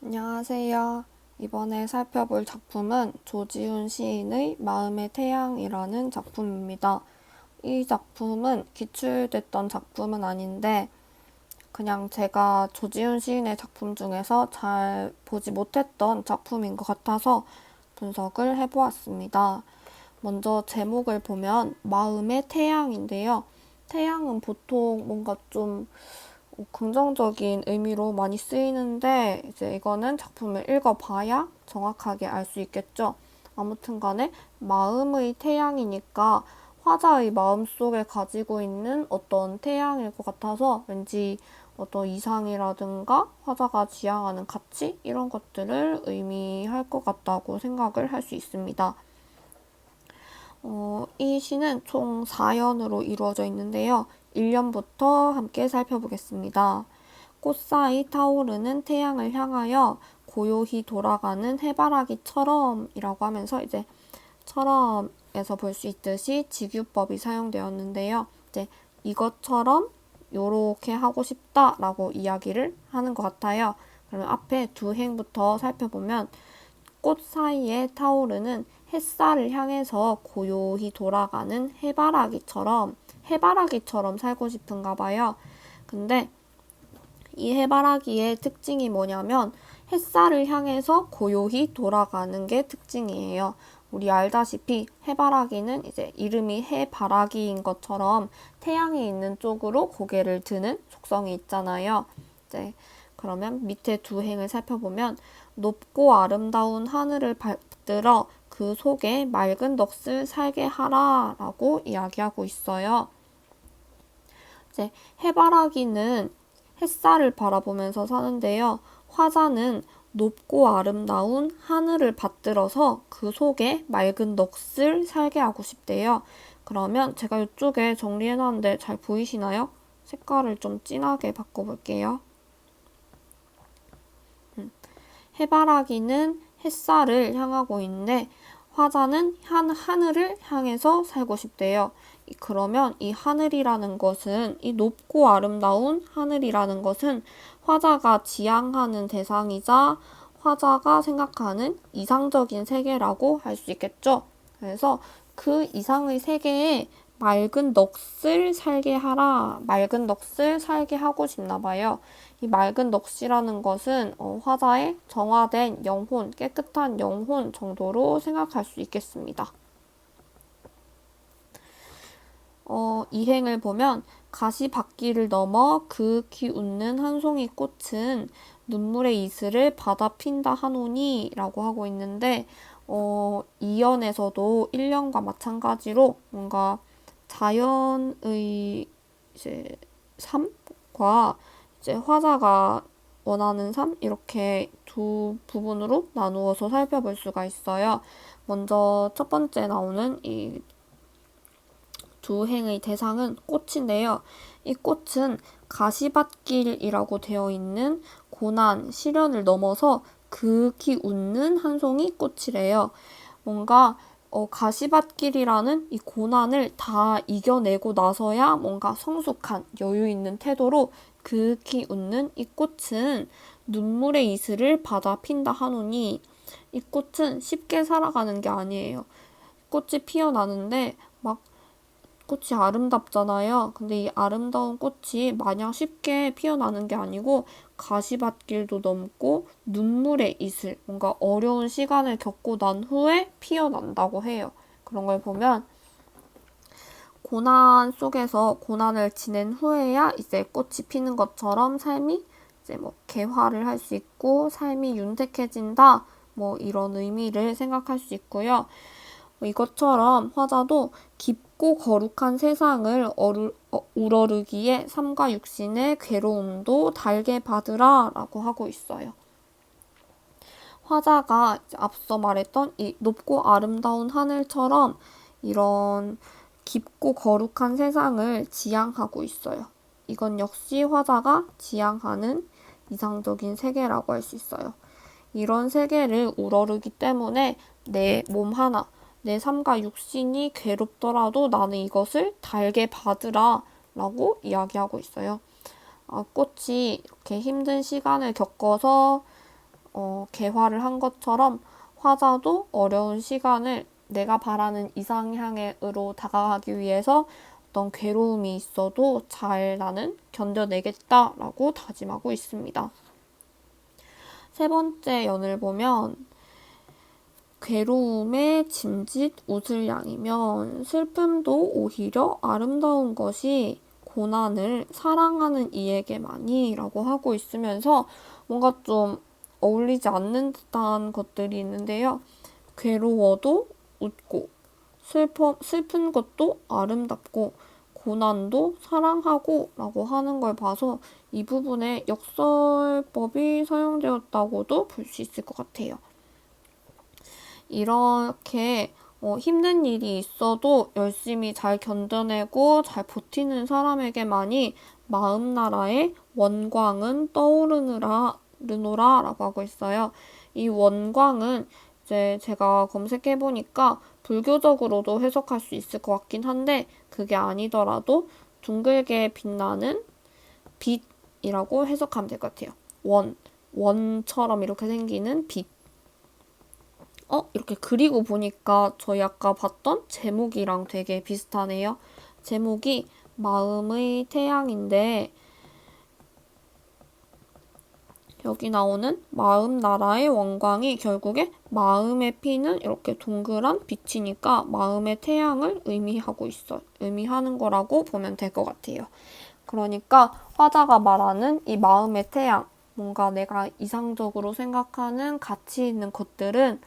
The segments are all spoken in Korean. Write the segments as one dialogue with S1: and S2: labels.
S1: 안녕하세요. 이번에 살펴볼 작품은 조지훈 시인의 마음의 태양이라는 작품입니다. 이 작품은 기출됐던 작품은 아닌데 그냥 제가 조지훈 시인의 작품 중에서 잘 보지 못했던 작품인 것 같아서 분석을 해보았습니다. 먼저 제목을 보면 마음의 태양인데요. 태양은 보통 뭔가 좀 긍정적인 의미로 많이 쓰이는데 이제 이거는 작품을 읽어봐야 정확하게 알 수 있겠죠. 아무튼 간에 마음의 태양이니까 화자의 마음속에 가지고 있는 어떤 태양일 것 같아서 왠지 어떤 이상이라든가 화자가 지향하는 가치 이런 것들을 의미할 것 같다고 생각을 할 수 있습니다. 이 시는 총 4연으로 이루어져 있는데요. 1년부터 함께 살펴보겠습니다. 꽃사이 타오르는 태양을 향하여 고요히 돌아가는 해바라기처럼 이라고 하면서 이제 처럼에서 볼 수 있듯이 직유법이 사용되었는데요. 이제 이것처럼 요렇게 하고 싶다라고 이야기를 하는 것 같아요. 그러면 앞에 두 행부터 살펴보면 꽃 사이에 타오르는 햇살을 향해서 고요히 돌아가는 해바라기처럼 살고 싶은가 봐요. 근데 이 해바라기의 특징이 뭐냐면 햇살을 향해서 고요히 돌아가는 게 특징이에요. 우리 알다시피 해바라기는 이제 이름이 해바라기인 것처럼 태양이 있는 쪽으로 고개를 드는 속성이 있잖아요. 이제 그러면 밑에 두 행을 살펴보면 높고 아름다운 하늘을 받들어 그 속에 맑은 넋을 살게 하라 라고 이야기하고 있어요. 이제 해바라기는 햇살을 바라보면서 사는데요. 화자는 높고 아름다운 하늘을 받들어서 그 속에 맑은 넋을 살게 하고 싶대요. 그러면 제가 이쪽에 정리해놨는데 잘 보이시나요? 색깔을 좀 진하게 바꿔볼게요. 해바라기는 햇살을 향하고 있는데 화자는 하늘을 향해서 살고 싶대요. 그러면 이 하늘이라는 것은 이 높고 아름다운 하늘이라는 것은 화자가 지향하는 대상이자 화자가 생각하는 이상적인 세계라고 할 수 있겠죠. 그래서 그 이상의 세계에 맑은 넋을 살게 하라. 맑은 넋을 살게 하고 싶나 봐요. 이 맑은 넋이라는 것은 화자의 정화된 영혼, 깨끗한 영혼 정도로 생각할 수 있겠습니다. 이행을 보면 가시밭길을 넘어 그윽히 웃는 한 송이 꽃은 눈물의 이슬을 받아 핀다 하노니 라고 하고 있는데 2연에서도 1년과 마찬가지로 뭔가 자연의 이제 삶과 이제 화자가 원하는 삶 이렇게 두 부분으로 나누어서 살펴볼 수가 있어요. 먼저 첫 번째 나오는 이 두 행의 대상은 꽃인데요. 이 꽃은 가시밭길이라고 되어 있는 고난, 시련을 넘어서 극히 웃는 한 송이 꽃이래요. 뭔가 가시밭길이라는 이 고난을 다 이겨내고 나서야 뭔가 성숙한 여유 있는 태도로 극히 웃는 이 꽃은 눈물의 이슬을 받아 핀다 하노니 이 꽃은 쉽게 살아가는 게 아니에요. 꽃이 피어나는데 막 꽃이 아름답잖아요. 근데 이 아름다운 꽃이 마냥 쉽게 피어나는 게 아니고 가시밭길도 넘고 눈물의 이슬, 뭔가 어려운 시간을 겪고 난 후에 피어난다고 해요. 그런 걸 보면 고난 속에서 고난을 지낸 후에야 이제 꽃이 피는 것처럼 삶이 이제 뭐 개화를 할 수 있고 삶이 윤택해진다. 뭐 이런 의미를 생각할 수 있고요. 이것처럼 화자도 깊고 거룩한 세상을 우러르기에 삼가 육신의 괴로움도 달게 받으라 라고 하고 있어요. 화자가 앞서 말했던 이 높고 아름다운 하늘처럼 이런 깊고 거룩한 세상을 지향하고 있어요. 이건 역시 화자가 지향하는 이상적인 세계라고 할 수 있어요. 이런 세계를 우러르기 때문에 내 몸 하나, 내 삶과 육신이 괴롭더라도 나는 이것을 달게 받으라 라고 이야기하고 있어요. 꽃이 이렇게 힘든 시간을 겪어서 개화를 한 것처럼 화자도 어려운 시간을 내가 바라는 이상향으로 다가가기 위해서 어떤 괴로움이 있어도 잘 나는 견뎌내겠다라고 다짐하고 있습니다. 세 번째 연을 보면 괴로움의 짐짓 웃을 양이면 슬픔도 오히려 아름다운 것이 고난을 사랑하는 이에게만이라고 하고 있으면서 뭔가 좀 어울리지 않는 듯한 것들이 있는데요. 괴로워도 웃고 슬픈 것도 아름답고 고난도 사랑하고 라고 하는 걸 봐서 이 부분에 역설법이 사용되었다고도 볼 수 있을 것 같아요. 이렇게 힘든 일이 있어도 열심히 잘 견뎌내고 잘 버티는 사람에게만이 마음나라의 원광은 떠오르느라 라고 하고 있어요. 이 원광은 이제 제가 검색해보니까 불교적으로도 해석할 수 있을 것 같긴 한데 그게 아니더라도 둥글게 빛나는 빛이라고 해석하면 될 것 같아요. 원처럼 이렇게 생기는 빛. 이렇게 그리고 보니까 저희 아까 봤던 제목이랑 되게 비슷하네요. 제목이 마음의 태양인데 여기 나오는 마음 나라의 원광이 결국에 마음의 피는 이렇게 동그란 빛이니까 마음의 태양을 의미하는 거라고 보면 될 것 같아요. 그러니까 화자가 말하는 이 마음의 태양, 뭔가 내가 이상적으로 생각하는 가치 있는 것들은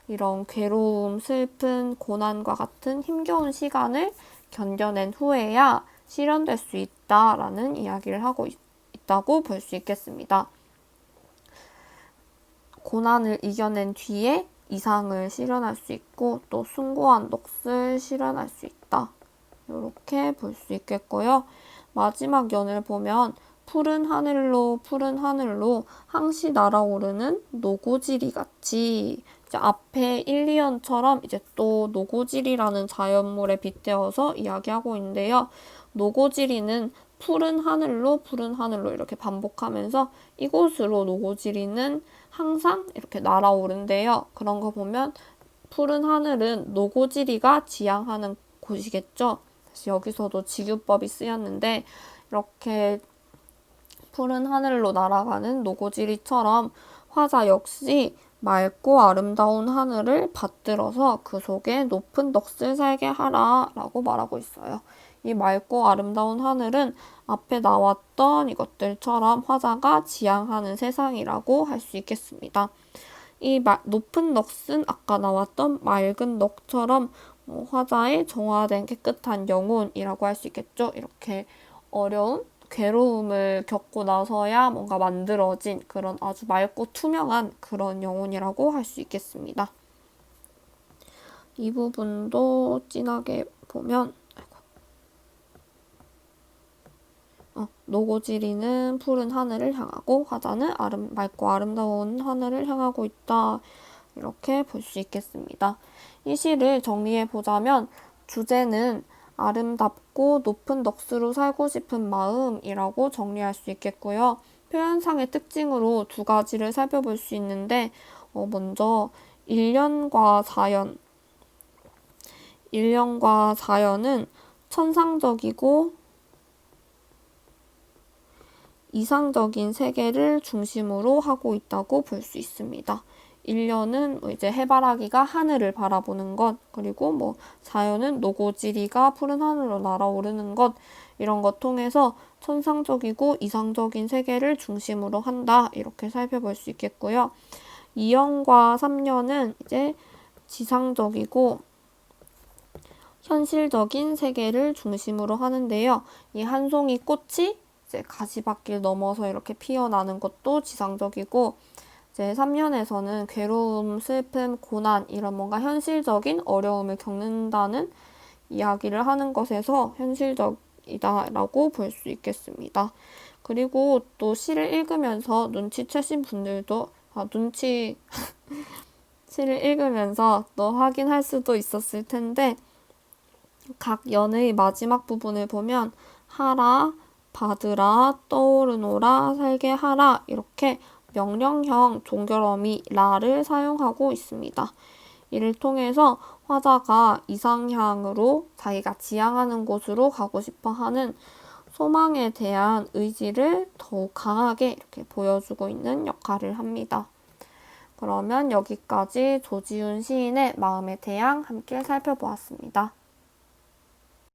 S1: 이런 괴로움, 슬픔, 고난과 같은 힘겨운 시간을 견뎌낸 후에야 실현될 수 있다라는 이야기를 하고 있다고 볼 수 있겠습니다. 고난을 이겨낸 뒤에 이상을 실현할 수 있고 또 숭고한 넋을 실현할 수 있다. 이렇게 볼 수 있겠고요. 마지막 연을 보면 푸른 하늘로 항시 날아오르는 노고지리 같이 이제 앞에 1, 2연처럼 이제 또 노고지리라는 자연물에 빗대어서 이야기하고 있는데요. 노고지리는 푸른 하늘로 이렇게 반복하면서 이곳으로 노고지리는 항상 이렇게 날아오른대요. 그런 거 보면 푸른 하늘은 노고지리가 지향하는 곳이겠죠. 그래서 여기서도 직유법이 쓰였는데 이렇게 푸른 하늘로 날아가는 노고지리처럼 화자 역시 맑고 아름다운 하늘을 받들어서 그 속에 높은 넋을 살게 하라 라고 말하고 있어요. 이 맑고 아름다운 하늘은 앞에 나왔던 이것들처럼 화자가 지향하는 세상이라고 할 수 있겠습니다. 이 높은 넋은 아까 나왔던 맑은 넋처럼 화자의 정화된 깨끗한 영혼이라고 할 수 있겠죠. 이렇게 어려운 괴로움을 겪고 나서야 뭔가 만들어진 그런 아주 맑고 투명한 그런 영혼이라고 할 수 있겠습니다. 이 부분도 진하게 보면 노고지리는 푸른 하늘을 향하고 화자는 맑고 아름다운 하늘을 향하고 있다. 이렇게 볼 수 있겠습니다. 이 시를 정리해보자면 주제는 아름답고 높은 넋으로 살고 싶은 마음이라고 정리할 수 있겠고요. 표현상의 특징으로 두 가지를 살펴볼 수 있는데 먼저 1년과 4연. 1년과 4연은 천상적이고 이상적인 세계를 중심으로 하고 있다고 볼 수 있습니다. 1년은 이제 해바라기가 하늘을 바라보는 것, 그리고 4연은 노고지리가 푸른 하늘로 날아오르는 것, 이런 것 통해서 천상적이고 이상적인 세계를 중심으로 한다. 이렇게 살펴볼 수 있겠고요. 2년과 3년은 이제 지상적이고 현실적인 세계를 중심으로 하는데요. 이 한 송이 꽃이 이제 가시밭길 넘어서 이렇게 피어나는 것도 지상적이고 이제 3년에서는 괴로움, 슬픔, 고난 이런 뭔가 현실적인 어려움을 겪는다는 이야기를 하는 것에서 현실적이다라고 볼 수 있겠습니다. 그리고 또 시를 읽으면서 눈치채신 분들도 시를 읽으면서 또 확인할 수도 있었을 텐데 각 연의 마지막 부분을 보면 하라, 받으라, 떠오르노라, 살게 하라 이렇게 명령형 종결어미 라를 사용하고 있습니다. 이를 통해서 화자가 이상향으로 자기가 지향하는 곳으로 가고 싶어 하는 소망에 대한 의지를 더욱 강하게 이렇게 보여주고 있는 역할을 합니다. 그러면 여기까지 조지훈 시인의 마음의 태양 함께 살펴보았습니다.